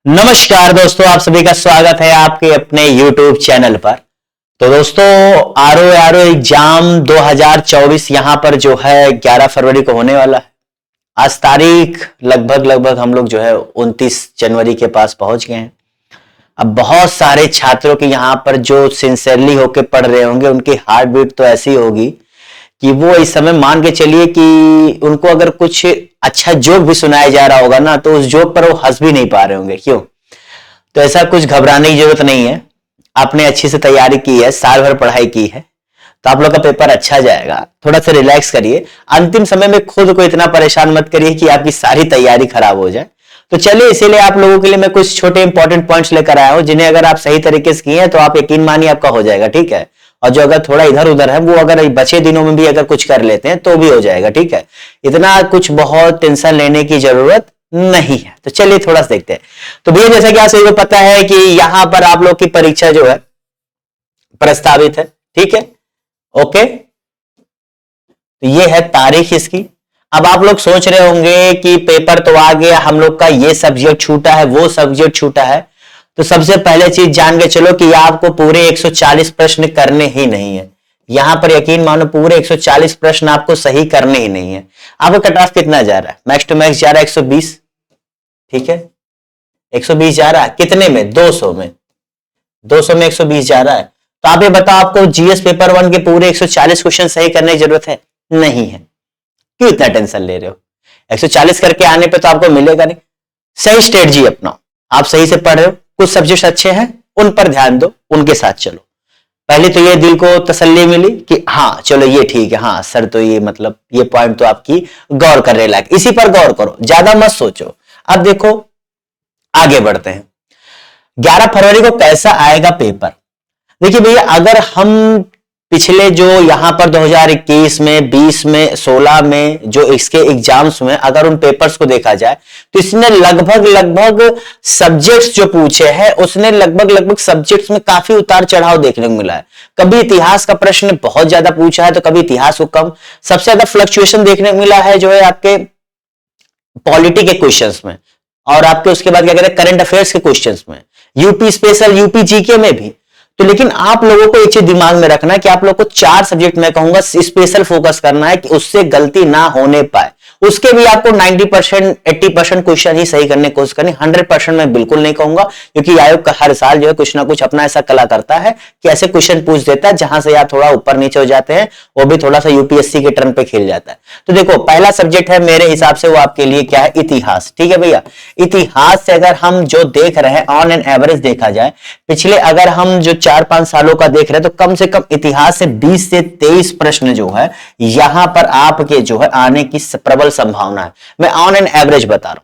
नमस्कार दोस्तों, आप सभी का स्वागत है आपके अपने YouTube चैनल पर। तो दोस्तों, आरओ एग्जाम 2024 यहां पर जो है 11 फरवरी को होने वाला है। आज तारीख लगभग हम लोग जो है 29 जनवरी के पास पहुंच गए हैं। अब बहुत सारे छात्रों के यहां पर जो सिंसियरली होके पढ़ रहे होंगे, उनकी हार्ट बीट तो ऐसी होगी कि वो इस समय मान के चलिए कि उनको अगर कुछ अच्छा जोक भी सुनाया जा रहा होगा ना, तो उस जोक पर वो हंस भी नहीं पा रहे होंगे। क्यों? तो ऐसा कुछ घबराने की जरूरत नहीं है। आपने अच्छी से तैयारी की है, साल भर पढ़ाई की है, तो आप लोग का पेपर अच्छा जाएगा। थोड़ा सा रिलैक्स करिए। अंतिम समय में खुद को इतना परेशान मत करिए कि आपकी सारी तैयारी खराब हो जाए। तो चलिए, इसीलिए आप लोगों के लिए मैं कुछ छोटे इंपॉर्टेंट पॉइंट्स लेकर आया हूं, जिन्हें अगर आप सही तरीके से किए हैं तो आप यकीन मानिए आपका हो जाएगा। ठीक है? और जो अगर थोड़ा इधर उधर है, वो अगर बचे दिनों में भी अगर कुछ कर लेते हैं तो भी हो जाएगा। ठीक है? इतना कुछ बहुत टेंशन लेने की जरूरत नहीं है। तो चलिए थोड़ा सा देखते हैं। तो भैया, जैसा कि आप सभी को पता है कि यहां पर आप लोग की परीक्षा जो है प्रस्तावित है। ठीक है? ओके, तो ये है तारीख इसकी। अब आप लोग सोच रहे होंगे कि पेपर तो आ गया, हम लोग का ये सब्जेक्ट छूटा है, वो सब्जेक्ट छूटा है। तो सबसे पहले चीज जान के चलो कि आपको पूरे 140 प्रश्न करने ही नहीं है। यहां पर यकीन मानो, पूरे 140 प्रश्न आपको सही करने ही नहीं है। आपका कट ऑफ कितना जा रहा है? मैक्स टू मैक्स जा रहा है 120। ठीक है? 120 जा रहा है कितने में? 200 में। 200 में 120 जा रहा है। तो आप ये बताओ, आपको जीएस पेपर 1 के पूरे 140 क्वेश्चन सही करने की जरूरत है? नहीं है। क्यों इतना टेंशन ले रहे हो? 140 करके आने पे तो आपको मिलेगा नहीं। सही स्ट्रेटजी अपनाओ। आप सही से पढ़ रहे हो, कुछ सब्जेक्ट अच्छे हैं, उन पर ध्यान दो, उनके साथ चलो। पहले तो ये दिल को तसल्ली मिली कि हाँ चलो ये ठीक है, हाँ सर तो ये मतलब ये पॉइंट तो आपकी गौर करने लायक, इसी पर गौर करो, ज्यादा मत सोचो। अब देखो, आगे बढ़ते हैं। 11 फरवरी को कैसा आएगा पेपर? देखिए भैया, अगर हम पिछले जो यहां पर 2021 में, 20 में, 16 में जो इसके एग्जाम्स में अगर उन पेपर्स को देखा जाए, तो इसने लगभग सब्जेक्ट्स जो पूछे हैं, उसने लगभग सब्जेक्ट्स में काफी उतार चढ़ाव देखने को मिला है। कभी इतिहास का प्रश्न बहुत ज्यादा पूछा है, तो कभी इतिहास को कम। सबसे ज्यादा फ्लक्चुएशन देखने को मिला है जो है आपके पॉलिटी के क्वेश्चंस में, और आपके उसके बाद क्या कहते हैं, करंट अफेयर्स के क्वेश्चंस में, यूपी स्पेशल, यूपी जीके में भी। तो लेकिन आप लोगों को एक चीज दिमाग में रखना है कि आप लोग को 4 सब्जेक्ट में कहूंगा स्पेशल फोकस करना है कि उससे गलती ना होने पाए। उसके भी आपको 90% 80% क्वेश्चन ही सही करने की कोशिश करनी। 100% मैं बिल्कुल नहीं कहूंगा, क्योंकि आयोग का हर साल जो है कुछ ना कुछ अपना ऐसा कला करता है कि ऐसे क्वेश्चन पूछ देता है जहां से आप थोड़ा ऊपर नीचे हो जाते हैं, वो भी थोड़ा सा यूपीएससी के टर्न पे खेल जाता है। तो देखो, पहला सब्जेक्ट है मेरे हिसाब से वो आपके लिए क्या है? इतिहास। ठीक है भैया? इतिहास से अगर हम जो देख रहे हैं, ऑन एन एवरेज देखा जाए, पिछले अगर हम जो 4-5 सालों का देख रहे हैं, तो कम से कम इतिहास से 20 से 23 प्रश्न जो है यहां पर आपके जो है आने की प्रबल संभावना है। मैं ऑन एन एवरेज बता रहा हूं।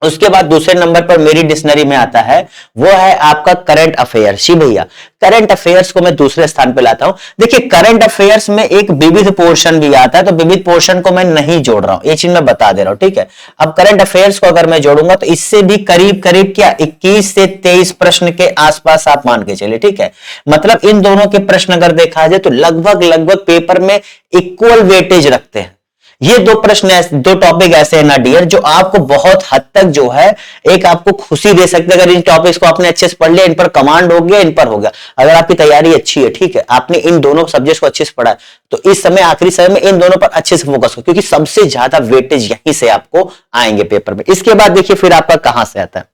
उसके बाद दूसरे नंबर पर मेरी डिक्शनरी में आता है, वो है आपका करंट अफेयर। जी भैया, करंट अफेयर्स को मैं दूसरे स्थान पे लाता हूं। देखिए, करंट अफेयर्स में एक विविध पोर्शन भी आता है, तो विविध पोर्शन को मैं नहीं जोड़ रहा हूं, ये चीज मैं बता दे रहा हूं। ठीक है? अब करंट अफेयर्स को अगर मैं जोड़ूंगा, तो इससे भी करीब करीब क्या 21 से 23 प्रश्न के आसपास आप मान के चले। ठीक है? मतलब इन दोनों के प्रश्न अगर देखा जाए, तो लगभग पेपर में इक्वल वेटेज रखते हैं। ये दो प्रश्न, दो टॉपिक ऐसे हैं ना डियर, जो आपको बहुत हद तक जो है एक आपको खुशी दे सकते हैं। अगर इन टॉपिक्स को आपने अच्छे से पढ़ लिया, इन पर कमांड हो गया, इन पर हो गया, अगर आपकी तैयारी अच्छी है, ठीक है, आपने इन दोनों सब्जेक्ट्स को अच्छे से पढ़ा है, तो इस समय आखिरी समय में इन दोनों पर अच्छे से फोकस करो, क्योंकि सबसे ज्यादा वेटेज यहीं से आपको आएंगे पेपर में। इसके बाद देखिए फिर आपका कहां से आता है,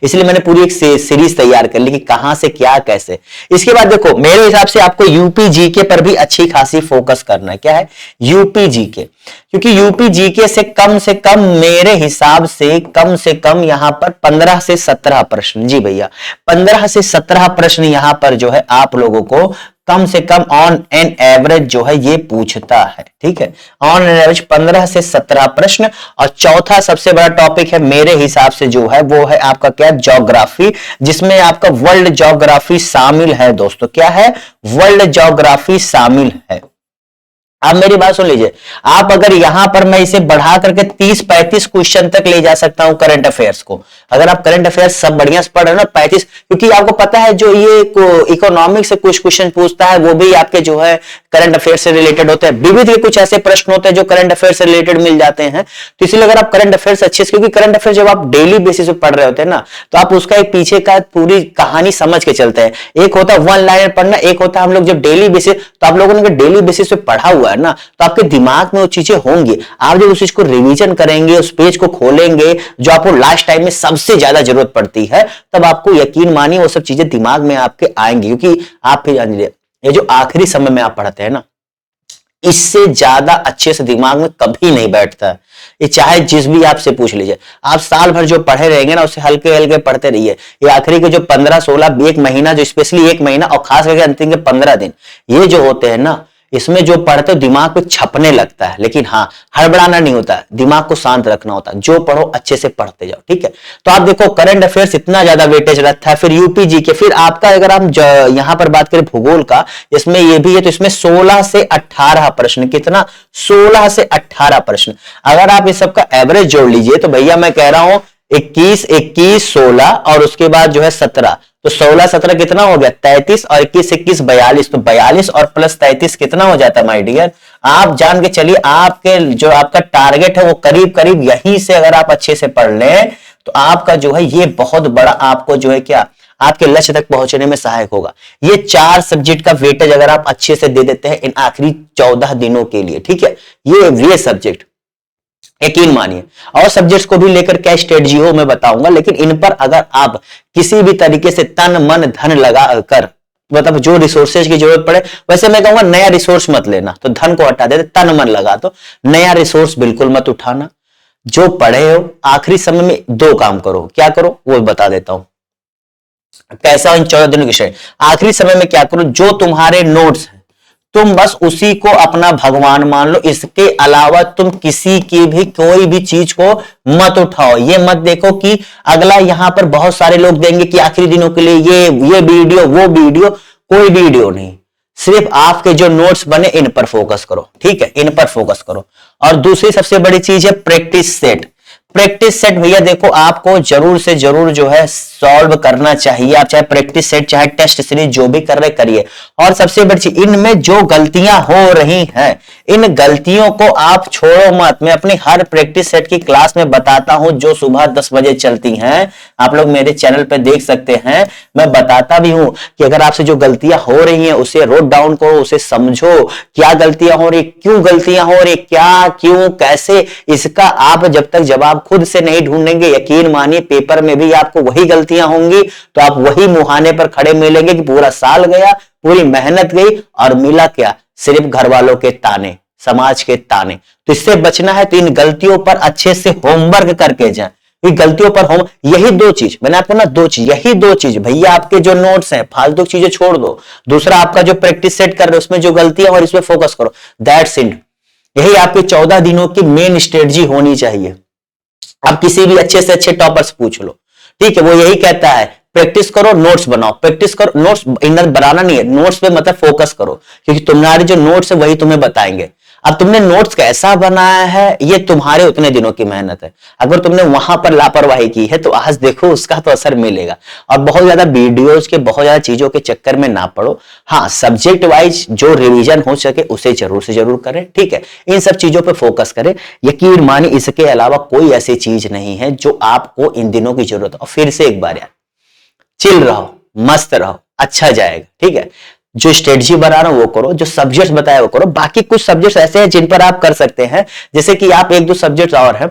इसलिए मैंने पूरी एक सीरीज तैयार कर ली कि कहां से क्या कैसे। इसके बाद देखो, मेरे हिसाब से आपको यूपी जीके पर भी अच्छी खासी फोकस करना है। क्या है? UP GK. क्योंकि यूपी जीके से कम मेरे हिसाब से कम यहां पर 15 से 17 प्रश्न। जी भैया, 15 से 17 प्रश्न यहां पर जो है आप लोगों को कम से कम ऑन एन एवरेज जो है ये पूछता है। ठीक है? ऑन एन एवरेज 15 से 17 प्रश्न। और चौथा सबसे बड़ा टॉपिक है मेरे हिसाब से जो है, वो है आपका क्या? ज्योग्राफी, जिसमें आपका वर्ल्ड ज्योग्राफी शामिल है दोस्तों। क्या है? वर्ल्ड ज्योग्राफी शामिल है। आप मेरी बात सुन लीजिए, आप अगर यहां पर मैं इसे बढ़ा करके 30-35 क्वेश्चन तक ले जा सकता हूं करंट अफेयर्स को। अगर आप करंट अफेयर्स सब बढ़िया से पढ़ रहे हो ना 35, क्योंकि आपको पता है जो ये इकोनॉमिक्स से कुछ क्वेश्चन पूछता है वो भी आपके जो है करंट अफेयर से रिलेटेड होते हैं, विविध के कुछ ऐसे प्रश्न होते हैं जो करंट अफेयर से रिलेटेड मिल जाते हैं। तो इसलिए अगर आप करंट अफेयर्स अच्छे से, क्योंकि करंट अफेयर जब आप डेली बेसिस पे पढ़ रहे होते हैं ना, तो आप उसका एक पीछे का पूरी कहानी समझ के चलते हैं। एक होता है वन लाइनर पढ़ना, एक होता है हम लोग जब डेली बेसिस, तो आप लोगों ने डेली बेसिस पे पढ़ा हुआ है ना, तो आपके दिमाग में वो चीजें होंगी। आप जब उस चीज को रिवीजन करेंगे, उस पेज को खोलेंगे जो आपको लास्ट टाइम में सबसे ज्यादा जरूरत पड़ती है, तब आपको यकीन मानिए वो सब चीजें दिमाग में आपके आएंगी। क्योंकि आप फिर जानिए, ये जो आखिरी समय में आप पढ़ते हैं ना, इससे ज्यादा अच्छे से दिमाग में कभी नहीं बैठता है। ये चाहे जिस भी आपसे पूछ लीजिए, आप साल भर जो पढ़े रहेंगे ना, उससे हल्के हल्के पढ़ते रहिए। ये आखिरी के जो 15-16 एक महीना, जो स्पेशली एक महीना और खास करके अंतिम के 15 दिन, ये जो होते हैं ना, इसमें जो पढ़ते हो दिमाग पे छपने लगता है। लेकिन हाँ, हड़बड़ाना नहीं होता है, दिमाग को शांत रखना होता है। जो पढ़ो अच्छे से पढ़ते जाओ, ठीक है। तो आप देखो करंट अफेयर्स इतना ज्यादा वेटेज रखता है, फिर यूपी जीके, फिर आपका अगर हम यहां पर बात करें भूगोल का, इसमें ये भी है, तो इसमें 16 से 18 प्रश्न। कितना? 16 से 18 प्रश्न। अगर आप इस सबका एवरेज जोड़ लीजिए तो भैया मैं कह रहा हूं 21, 21, 16 और उसके बाद जो है 17, तो 16-17 कितना हो गया? 33, और 21-21 42, तो 42 और प्लस 33 कितना हो जाता है माय डियर? आप जान के चलिए, आपके जो आपका टारगेट है वो करीब करीब यहीं से अगर आप अच्छे से पढ़ लें तो आपका जो है ये बहुत बड़ा आपको जो है क्या, आपके लक्ष्य तक पहुंचने में सहायक होगा। ये 4 सब्जेक्ट का वेटेज अगर आप अच्छे से दे देते हैं इन आखिरी 14 दिनों के लिए, ठीक है, ये सब्जेक्ट यकीन मानिए। और सब्जेक्ट्स को भी लेकर क्या स्ट्रेटजी हो मैं बताऊंगा, लेकिन इन पर अगर आप किसी भी तरीके से तन मन धन लगा कर, मतलब जो रिसोर्सेज की जरूरत पड़े, वैसे मैं कहूंगा नया रिसोर्स मत लेना, तो धन को हटा देते, तन मन लगा, तो नया रिसोर्स बिल्कुल मत उठाना। जो पढ़े हो आखिरी समय में 2 काम करो। क्या करो वो बता देता हूं कैसा इन 14 दिनों की। आखिरी समय में क्या करो, जो तुम्हारे नोट्स हैं तुम बस उसी को अपना भगवान मान लो। इसके अलावा तुम किसी की भी कोई भी चीज को मत उठाओ। ये मत देखो कि अगला यहां पर बहुत सारे लोग देंगे कि आखिरी दिनों के लिए ये वीडियो वो वीडियो, कोई वीडियो नहीं। सिर्फ आपके जो नोट्स बने इन पर फोकस करो, ठीक है, इन पर फोकस करो। और दूसरी सबसे बड़ी चीज है प्रैक्टिस सेट। प्रैक्टिस सेट भैया देखो आपको जरूर से जरूर जो है सॉल्व करना चाहिए। आप चाहे प्रैक्टिस सेट चाहे टेस्ट सीरीज जो भी कर रहे करिए। और सबसे बड़ी चीज, इनमें जो गलतियां हो रही हैं इन गलतियों को आप छोड़ो मत। मैं अपनी हर प्रैक्टिस सेट की क्लास में बताता हूं जो सुबह 10 बजे चलती हैं, आप लोग मेरे चैनल पे देख सकते हैं। मैं बताता भी हूं कि अगर आपसे जो गलतियां हो रही हैं उसे नोट डाउन करो, उसे समझो, क्या गलतियां हो रही, क्यों गलतियां हो रही, क्या क्यों कैसे, इसका आप जब तक जवाब खुद से नहीं ढूंढेंगे, यकीन मानिए पेपर में भी आपको वही गलतियां होंगी, तो आप वही मुहाने पर खड़े मिलेंगे कि पूरा साल गया, पूरी मेहनत गई और मिला क्या? सिर्फ घर वालों के ताने, समाज के ताने। तो इससे बचना है तो इन गलतियों पर अच्छे से होमवर्क करके जाएं। ये गलतियों पर होम, यही 2 चीज मैंने आपको ना, 2 चीज, यही 2 चीज भैया, आपके जो नोट्स हैं फालतू चीजें छोड़ दो, दूसरा आपका जो प्रैक्टिस सेट कर रहे हो उसमें जो गलतियां और इसमें फोकस करो, दैट्स इट। यही आपके 14 दिनों की मेन स्ट्रेटजी होनी चाहिए। आप किसी भी अच्छे से अच्छे टॉपर से पूछ लो, ठीक है, वो यही कहता है प्रैक्टिस करो, नोट्स बनाओ, प्रैक्टिस करो, नोट्स इनर बनाना नहीं है, नोट्स पे मतलब फोकस करो, क्योंकि तुम्हारे जो नोट्स है वही तुम्हें बताएंगे। अब तुमने नोट्स कैसा बनाया है ये तुम्हारे उतने दिनों की मेहनत है। अगर तुमने वहां पर लापरवाही की है तो आज देखो उसका तो असर मिलेगा। और बहुत ज्यादा वीडियोस के, बहुत ज्यादा चीजों के चक्कर में ना पड़ो। हाँ, सब्जेक्ट वाइज जो रिवीजन हो सके उसे जरूर से जरूर करें, ठीक है, इन सब चीजों पे फोकस करें। यकीन मानिए इसके अलावा कोई ऐसी चीज नहीं है जो आपको इन दिनों की जरूरत है। और फिर से एक बार यार, चिल रहो, मस्त रहो, अच्छा जाएगा, ठीक है। जो स्ट्रेटजी बना रहा हूं वो करो, जो सब्जेक्ट्स बताया वो करो। बाकी कुछ सब्जेक्ट्स ऐसे हैं जिन पर आप कर सकते हैं, जैसे कि आप 1-2 सब्जेक्ट्स और हैं।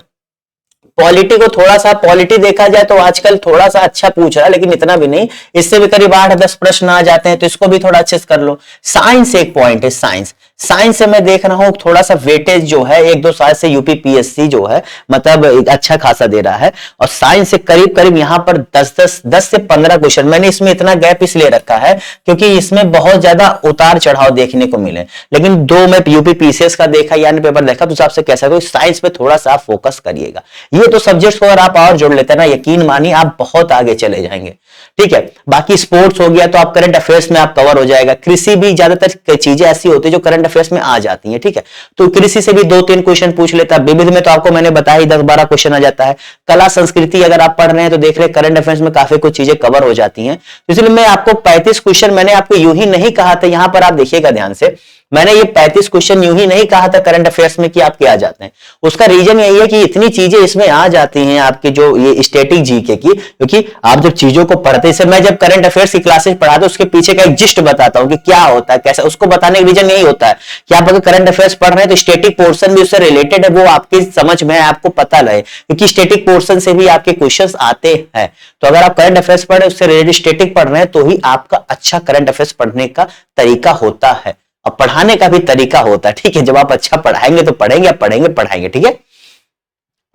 पॉलिटी को थोड़ा सा, पॉलिटी देखा जाए तो आजकल थोड़ा सा अच्छा पूछ रहा है, लेकिन इतना भी नहीं, इससे भी करीब 8-10 प्रश्न आ जाते हैं, तो इसको भी थोड़ा अच्छे से कर लो। साइंस एक पॉइंट है, साइंस से मैं देख रहा हूं थोड़ा सा वेटेज जो है 1-2 साल से यूपीपीएससी जो है मतलब अच्छा खासा दे रहा है। और साइंस से करीब करीब यहां पर 10 से 15 क्वेश्चन। मैंने इसमें इतना गैप इसलिए रखा है क्योंकि इसमें बहुत ज्यादा उतार चढ़ाव देखने को मिले, लेकिन 2 में यूपीपीसीएस का देखा यानी पेपर देखा, तो आपसे कैसा कोई साइंस पे थोड़ा सा फोकस करिएगा। ये तो सब्जेक्ट्स को अगर आप और जोड़ लेते हैं ना, यकीन मानिए आप बहुत आगे चले जाएंगे। ठीक है, बाकी स्पोर्ट्स हो गया तो आप करंट अफेयर्स में आप कवर हो जाएगा। कृषि भी ज्यादातर चीजें ऐसी होती है जो करंट अफेयर्स में आ जाती हैं। ठीक है, तो कृषि से भी 2-3 क्वेश्चन पूछ लेता है। विविध में तो आपको मैंने बताया ही 10-12 क्वेश्चन आ जाता है। कला संस्कृति अगर आप पढ़ रहे हैं तो देख रहे हैं करंट अफेयर्स में काफी कुछ चीजें कवर हो जाती हैं। इसलिए मैं आपको 35 क्वेश्चन मैंने आपको यूं ही नहीं कहा था, यहां पर आप देखिएगा ध्यान से, मैंने ये 35 क्वेश्चन यूं ही नहीं कहा था करंट अफेयर्स में कि आपके आ जाते हैं। उसका रीजन यही है कि इतनी चीजें इसमें आ जाती हैं आपके जो ये स्टैटिक जीके की, क्योंकि आप जब चीजों को पढ़ते हैं, मैं जब करंट अफेयर्स की क्लासेस पढ़ाता हूं उसके पीछे का एक जिस्ट बताता हूं कि क्या होता है कैसा, उसको बताने का रीजन यही होता है कि आप अगर करंट अफेयर्स पढ़ रहे हैं तो स्टैटिक पोर्शन भी उससे रिलेटेड है, वो आपकी समझ में आपको पता रहे, क्योंकि स्टैटिक पोर्शन से भी आपके क्वेश्चन आते हैं। तो अगर आप करंट अफेयर्स पढ़ रहे हैं उससे रिलेटेड स्टैटिक पढ़ रहे हैं तो ही आपका अच्छा करंट अफेयर्स पढ़ने का तरीका होता है, और पढ़ाने का भी तरीका होता है। ठीक है, जब आप अच्छा पढ़ाएंगे तो पढ़ेंगे, पढ़ाएंगे। ठीक है,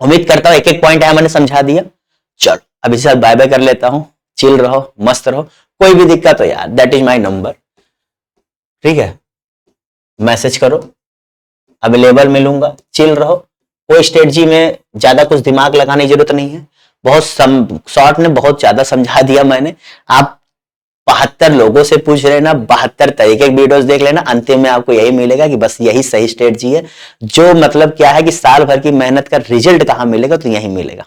उम्मीद करता हूं एक एक पॉइंट है मैंने समझा दिया। चलो अभी साथ बाय बाय कर लेता हूं। चिल रहो, मस्त रहो, कोई भी दिक्कत हो यार दैट इज माय नंबर। ठीक है, मैसेज करो, अवेलेबल मिलूंगा। चिल रहो, कोई स्ट्रेटजी में ज्यादा कुछ दिमाग लगाने की जरूरत नहीं है। बहुत शॉर्ट में बहुत ज्यादा समझा दिया मैंने। आप 72 लोगों से पूछ रहे ना, 72 तरीके की वीडियोस देख लेना, अंतिम में आपको यही मिलेगा कि बस यही सही स्ट्रेटजी है। जो मतलब क्या है कि साल भर की मेहनत का रिजल्ट कहां मिलेगा, तो यही मिलेगा।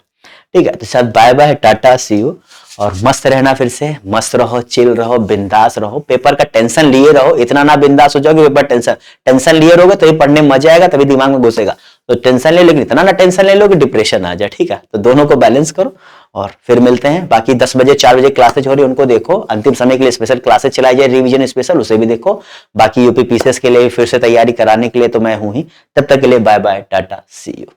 ठीक है, तो सब बाय बाय, टाटा, सी यू, और मस्त रहना। फिर से मस्त रहो, चिल रहो, बिंदास रहो। पेपर का टेंशन लिए रहो, इतना ना बिंदास हो जाओ कि पेपर टेंशन लिए रहोगे तभी पढ़ने में मजा आएगा, तभी दिमाग में घुसेगा। तो टेंशन ले, लेकिन इतना ना टेंशन ले लो कि डिप्रेशन आ जाए। ठीक है, तो दोनों को बैलेंस करो और फिर मिलते हैं। बाकी 10 बजे 4 बजे क्लासेज हो रही है, उनको देखो। अंतिम समय के लिए स्पेशल क्लासेज चलाई जाए, रिवीजन स्पेशल, उसे भी देखो। बाकी यूपी पीसीएस के लिए फिर से तैयारी कराने के लिए तो मैं हूं ही। तब तक के लिए बाय बाय, टाटा, सी यू।